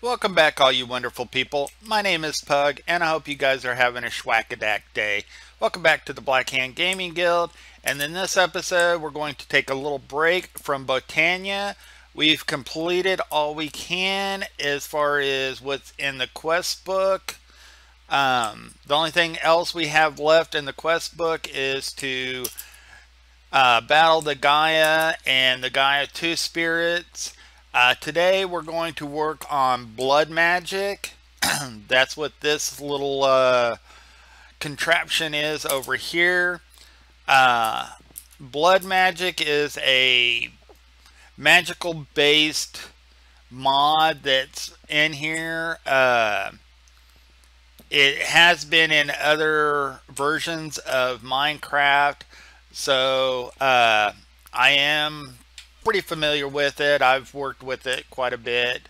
Welcome back, all you wonderful people. My name is Pug, and I hope you guys are having a schwackadak day. Welcome back to the Black Hand Gaming Guild, and in this episode, we're going to take a little break from Botania. We've completed all we can as far as what's in the quest book. The only thing else we have left in the quest book is to battle the Gaia and the Gaia 2 spirits. Today we're going to work on blood magic. That's what this little contraption is over here. Blood magic is a magical based mod that's in here. It has been in other versions of Minecraft, so I am pretty familiar with it. I've worked with it quite a bit.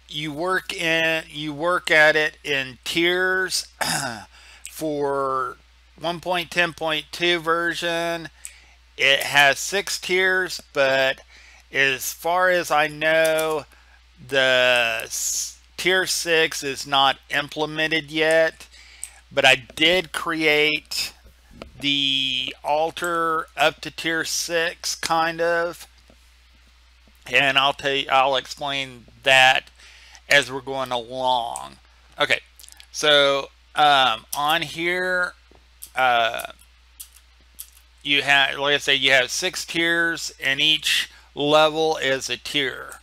You work at it in tiers. For 1.10.2 version, it has 6 tiers, but as far as I know, the tier 6 is not implemented yet. But I did create the altar up to tier 6, kind of, and I'll explain that as we're going along. Okay, so on here, you have, like I say, you have 6 tiers, and each level is a tier.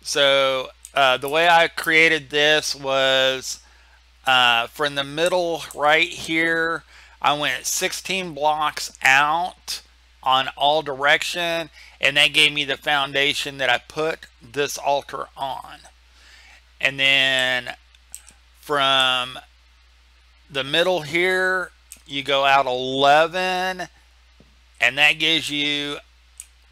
So the way I created this was from the middle right here, I went 16 blocks out on all direction, and that gave me the foundation that I put this altar on. And then from the middle here, you go out 11, and that gives you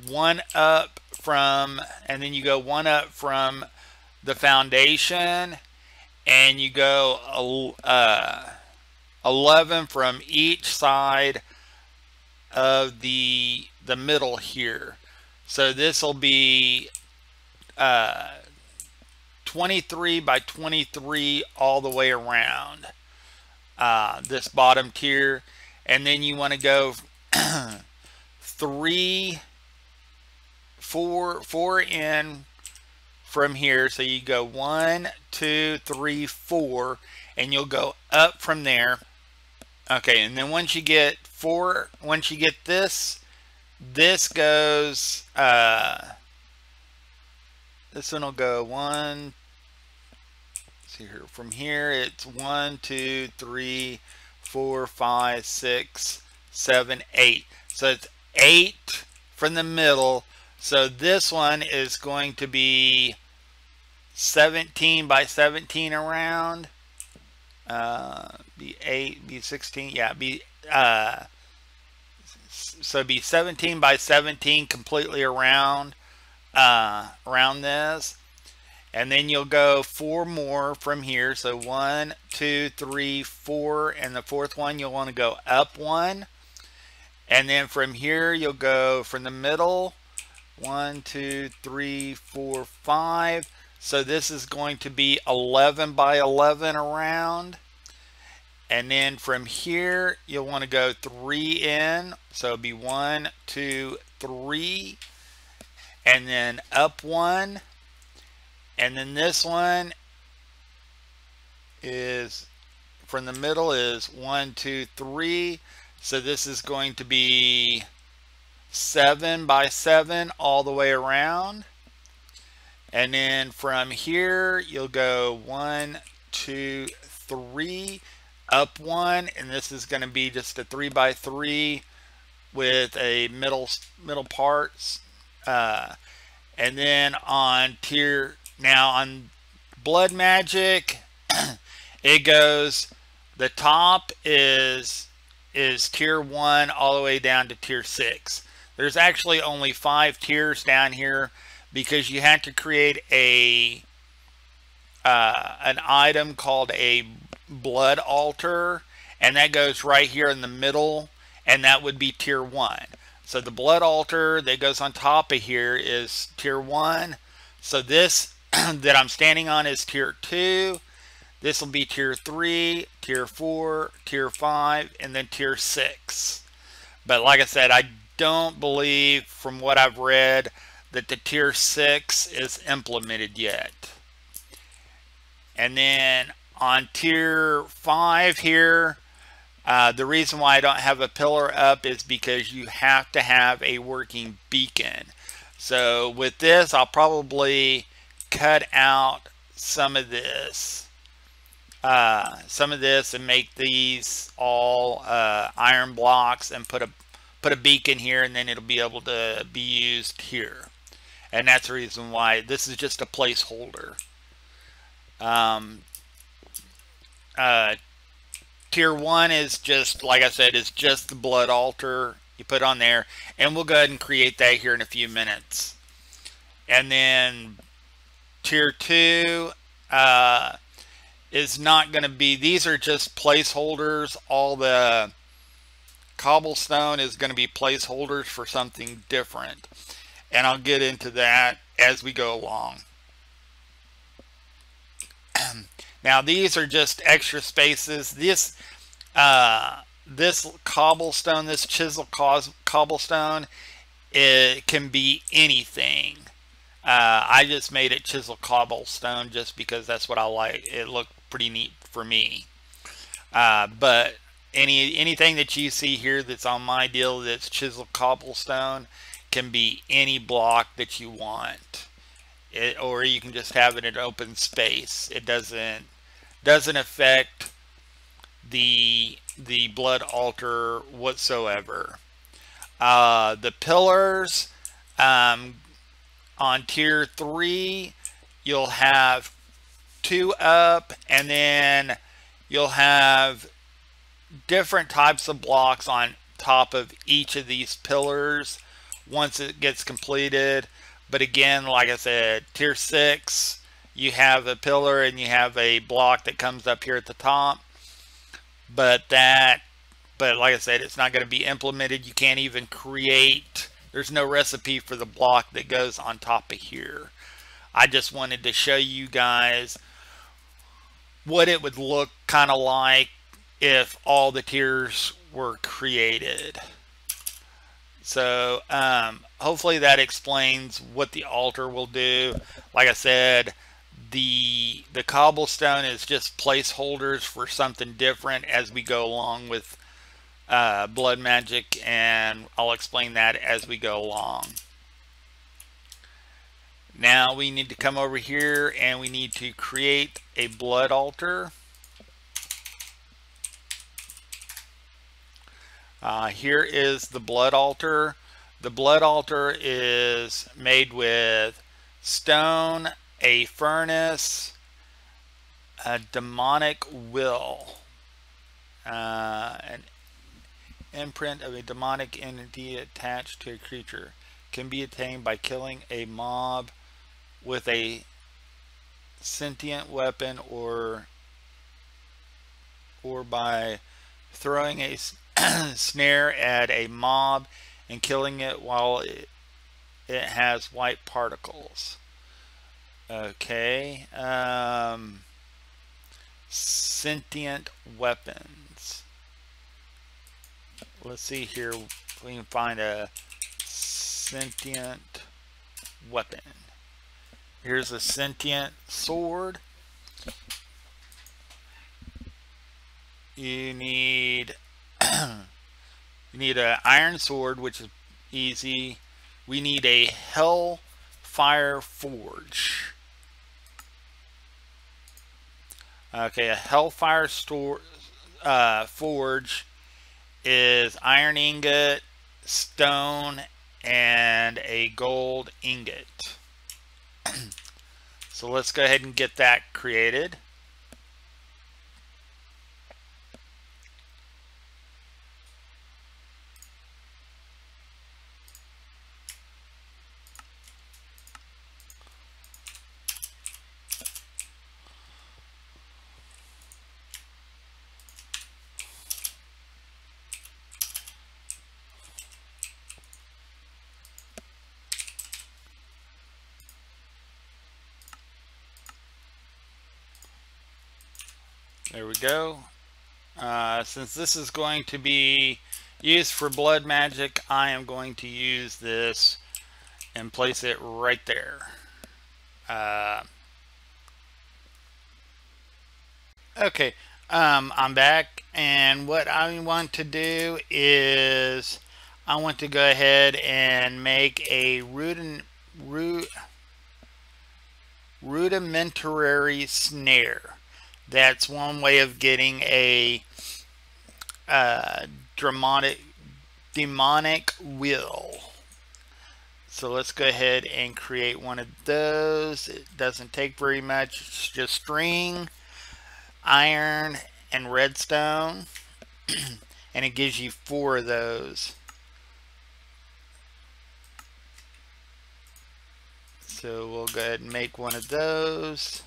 1 up from, and then you go 1 up from the foundation, and you go 11 from each side of the middle here. So this will be 23 by 23 all the way around this bottom tier. And then you want to go 4 in from here. So you go 1, 2, 3, 4, and you'll go up from there. Okay, and then once you get this goes, this one will go 1, see here, from here it's 1, 2, 3, 4, 5, 6, 7, 8. So it's 8 from the middle. So this one is going to be 17 by 17 around. Be 8, be 16, yeah, be so be 17 by 17 completely around this. And then you'll go 4 more from here. So 1, 2, 3, 4, and the 4th one you'll want to go up 1. And then from here you'll go from the middle 1, 2, 3, 4, 5. So this is going to be 11 by 11 around. And then from here, you'll want to go 3 in. So it'll be 1, 2, 3. And then up 1. And then this one is, from the middle is 1, 2, 3. So this is going to be 7 by 7 all the way around. And then from here, you'll go 1, 2, 3, up 1, and this is going to be just a 3 by 3 with a middle parts. And then on blood magic, it goes, the top is tier 1 all the way down to tier 6. There's actually only 5 tiers down here, because you have to create an item called a blood altar, and that goes right here in the middle, and that would be tier 1. So the blood altar that goes on top of here is tier 1. So this that I'm standing on is tier 2. This will be tier 3, tier 4, tier 5, and then tier 6. But like I said, I don't believe, from what I've read, that the tier 6 is implemented yet. And then on tier 5 here, the reason why I don't have a pillar up is because you have to have a working beacon. So with this, I'll probably cut out some of this. And make these all iron blocks and put a beacon here, and then it'll be able to be used here. And that's the reason why this is just a placeholder. Tier 1 is just, like I said, is just the blood altar you put on there, and we'll go ahead and create that here in a few minutes. And then tier 2 is not going to be, these are just placeholders. All the cobblestone is going to be placeholders for something different, and I'll get into that as we go along. Now these are just extra spaces. This cobblestone, this chisel cobblestone, it can be anything. I just made it chisel cobblestone just because that's what I like. It looked pretty neat for me. But anything that you see here that's on my deal that's chisel cobblestone can be any block that you want. Or you can just have it in open space. It doesn't affect the blood altar whatsoever. The pillars, on tier 3, you'll have 2 up, and then you'll have different types of blocks on top of each of these pillars once it gets completed. But again, like I said, tier 6, you have a pillar and you have a block that comes up here at the top. But like I said, it's not going to be implemented. You can't even create, there's no recipe for the block that goes on top of here. I just wanted to show you guys what it would look kind of like if all the tiers were created. So hopefully that explains what the altar will do. Like I said, the cobblestone is just placeholders for something different as we go along with blood magic, and I'll explain that as we go along. Now we need to come over here and we need to create a blood altar. Here is the blood altar. The blood altar is made with stone, a furnace, a demonic will, an imprint of a demonic entity attached to a creature. Can be attained by killing a mob with a sentient weapon or by throwing a snare at a mob and killing it while it has white particles. Okay. Sentient weapons. Let's see here if we can find a sentient weapon. Here's a sentient sword. You need an iron sword, which is easy. We need a hellfire forge. Okay, a hellfire forge is iron ingot, stone, and a gold ingot. So let's go ahead and get that created. There we go. Since this is going to be used for blood magic, I am going to use this and place it right there. Okay, I'm back, and what I want to do is I want to go ahead and make a rudimentary snare. That's one way of getting a demonic will. So let's go ahead and create one of those. It doesn't take very much. It's just string, iron, and redstone. And it gives you 4 of those. So we'll go ahead and make one of those.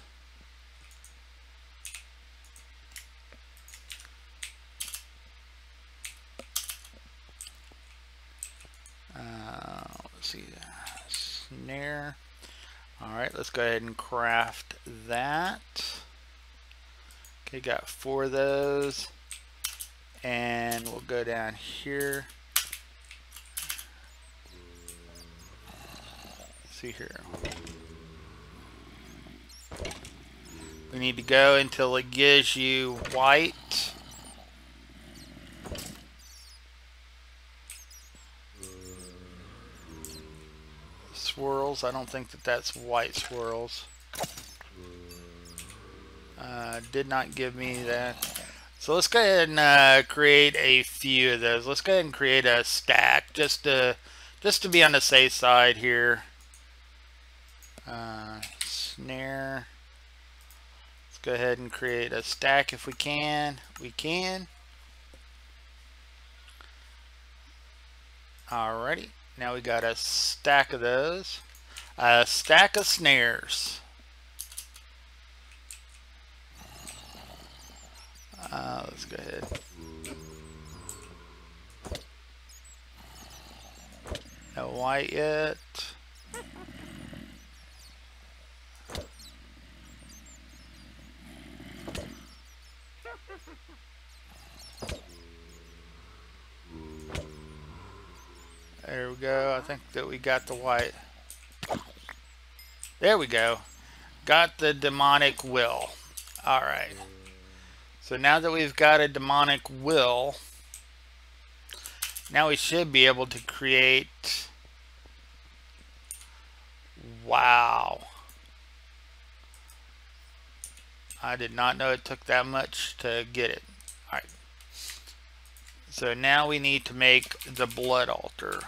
Let's see, snare. Alright, let's go ahead and craft that. Okay, got 4 of those. And we'll go down here. Let's see here. We need to go until it gives you white. Swirls. I don't think that that's white swirls. Did not give me that. So let's go ahead and create a few of those. Let's go ahead and create a stack just to be on the safe side here. Snare. Let's go ahead and create a stack if we can. We can. Alrighty. Now we got a stack of those. A stack of snares. Let's go ahead. No white yet. There we go. I think that we got the white. There we go. Got the demonic will. Alright. So now that we've got a demonic will, now we should be able to create... Wow. I did not know it took that much to get it. Alright. So now we need to make the blood altar.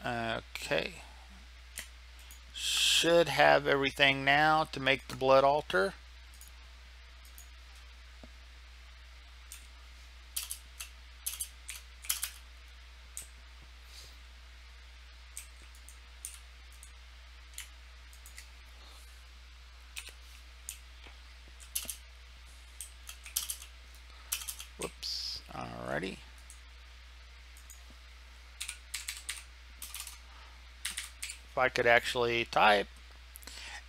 Okay. Should have everything now to make the blood altar. Whoops. Alrighty. If I could actually type.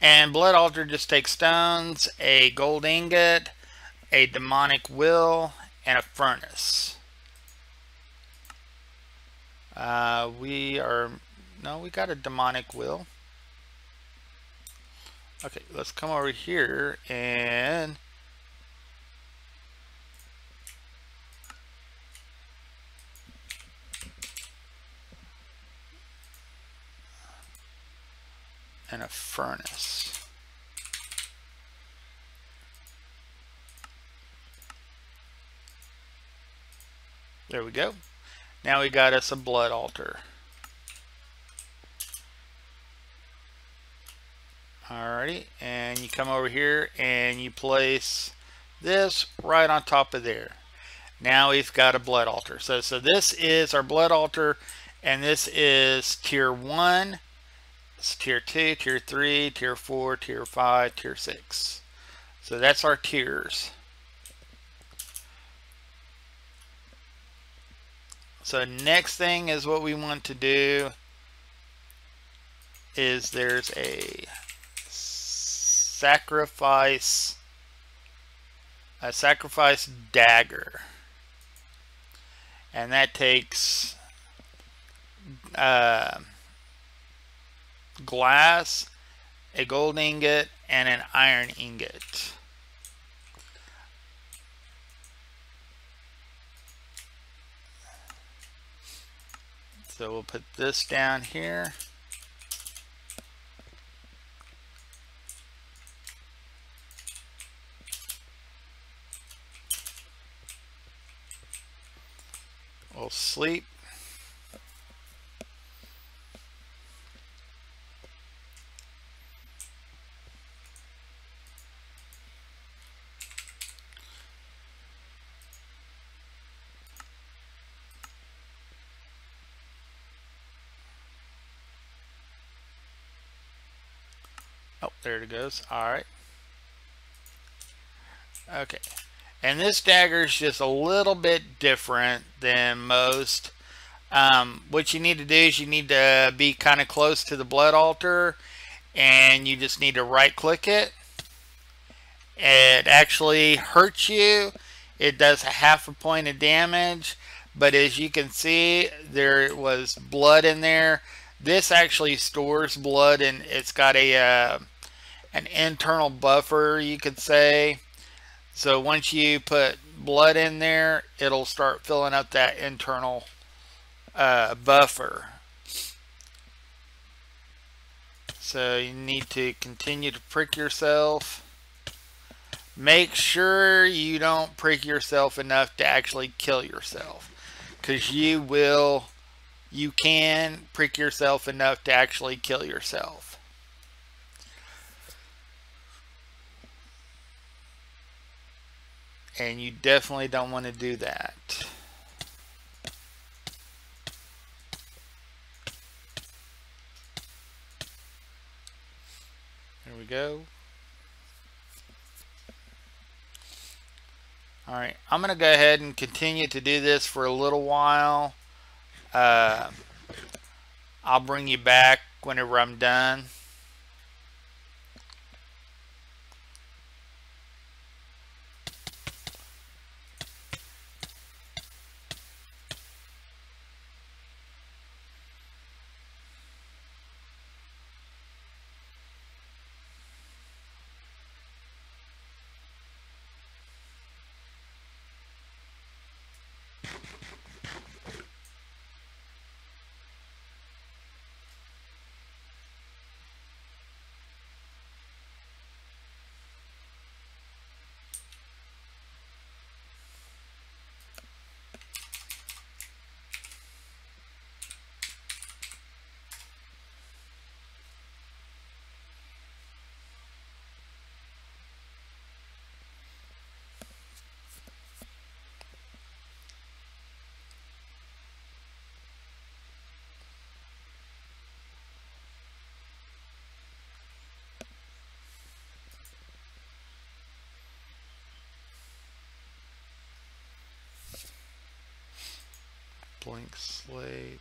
And blood altar just takes stones, a gold ingot, a demonic will, and a furnace. We got a demonic will. Okay, let's come over here and a furnace. There we go. Now we got us a blood altar. Alrighty, and you come over here and you place this right on top of there. Now we've got a blood altar. So this is our blood altar, and this is tier 1. It's tier 2, tier 3, tier 4, tier 5, tier 6. So that's our tiers. So next thing is what we want to do is there's a sacrifice dagger, and that takes glass, a gold ingot, and an iron ingot. So we'll put this down here. We'll sleep. Oh, there it goes. All right. Okay. And this dagger is just a little bit different than most. What you need to do is you need to be kind of close to the blood altar, and you just need to right click it. It actually hurts you. It does a half a point of damage, but as you can see, there was blood in there. This actually stores blood, and it's got a an internal buffer, you could say. So once you put blood in there, it'll start filling up that internal buffer. So you need to continue to prick yourself. Make sure you don't prick yourself enough to actually kill yourself, because you can prick yourself enough to actually kill yourself. And you definitely don't want to do that. There we go. Alright, I'm going to go ahead and continue to do this for a little while. I'll bring you back whenever I'm done. Blank slate.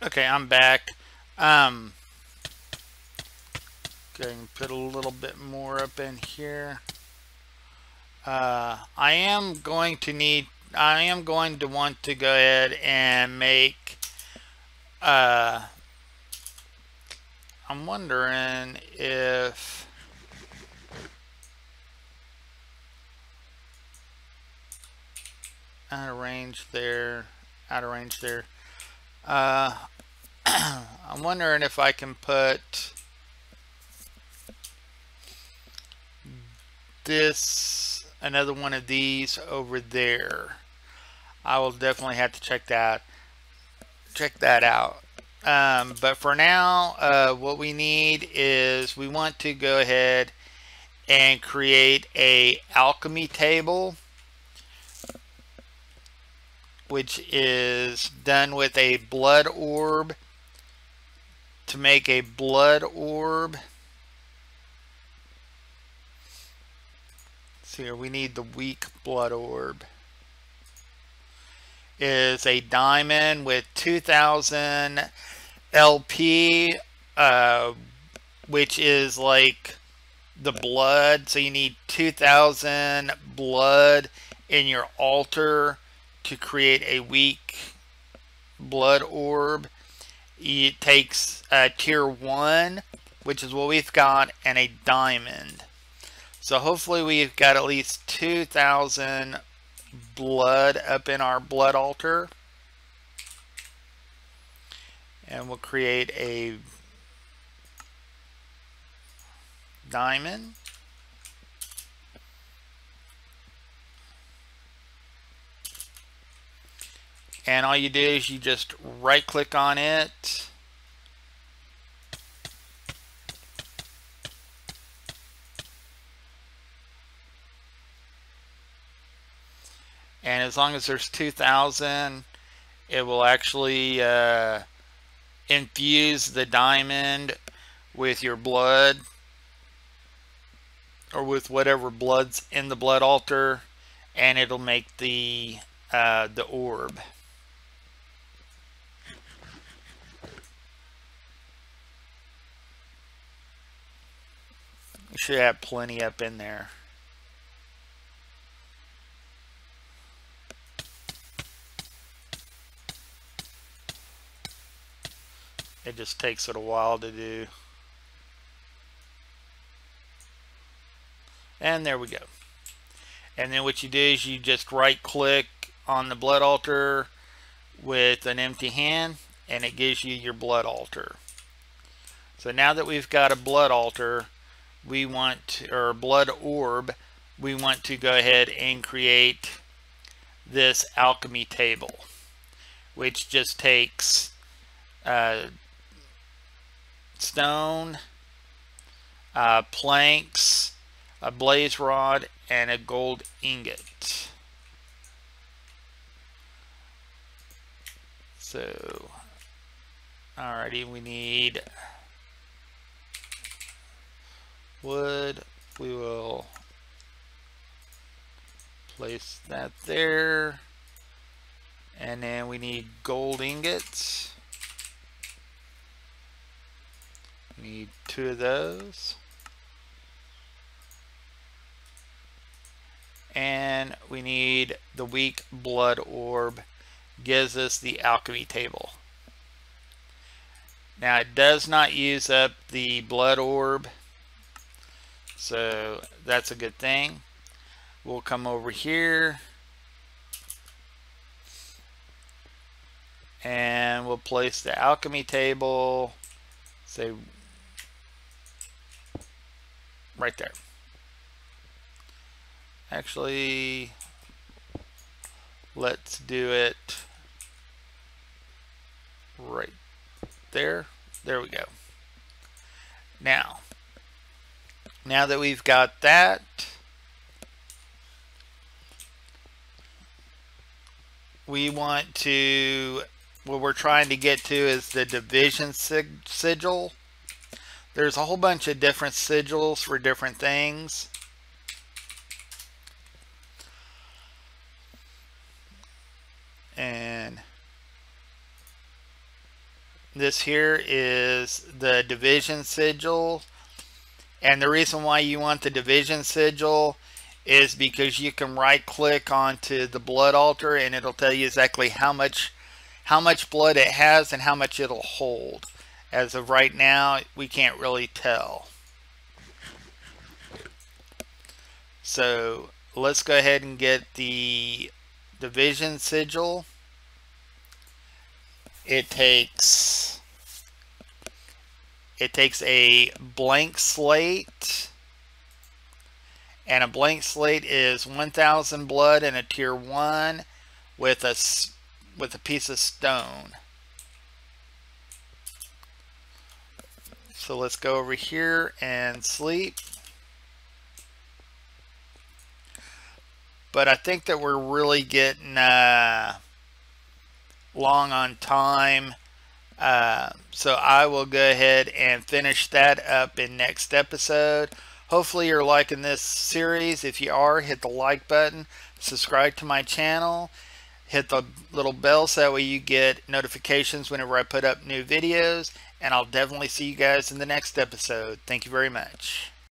Okay, I'm back. Going to put a little bit more up in here. I am going to want to go ahead and make, I'm wondering if, out of range there, out of range there. I'm wondering if I can put this, another one of these over there. I will definitely have to check that out. But for now, what we need is, we want to go ahead and create a alchemy table, which is done with a blood orb. To make a blood orb, so here we need the weak blood orb. Is a diamond with 2000 LP, which is like the blood. So you need 2000 blood in your altar to create a weak blood orb. It takes tier 1, which is what we've got, and a diamond. So hopefully we've got at least 2000 blood up in our blood altar. And we'll create a diamond. And all you do is you just right click on it. And as long as there's 2000, it will actually infuse the diamond with your blood, or with whatever blood's in the blood altar, and it'll make the orb. You should have plenty up in there. It just takes it a while to do. And there we go. And then what you do is you just right click on the blood altar with an empty hand, and it gives you your blood altar. So now that we've got a blood altar, we want to, or blood orb, we want to go ahead and create this alchemy table, which just takes stone, planks, a blaze rod, and a gold ingot. So, alrighty, we need wood. We will place that there. And then we need gold ingots. We need 2 of those. And we need the weak blood orb. Gives us the alchemy table. Now it does not use up the blood orb, so that's a good thing. We'll come over here and we'll place the alchemy table, say right there. Actually, let's do it right there. There we go. Now that we've got that, we want to, what we're trying to get to is the division sigil. There's a whole bunch of different sigils for different things. And This here is the division sigil. And the reason why you want the division sigil is because you can right click onto the blood altar and it'll tell you exactly how much blood it has and how much it'll hold. As of right now, we can't really tell. So let's go ahead and get the division sigil. It takes a blank slate, and a blank slate is 1,000 blood in a tier 1 with a piece of stone. So let's go over here and sleep. But I think that we're really getting long on time. So I will go ahead and finish that up in next episode. Hopefully you're liking this series. If you are, hit the like button, subscribe to my channel, hit the little bell so that way you get notifications whenever I put up new videos, and I'll definitely see you guys in the next episode. Thank you very much.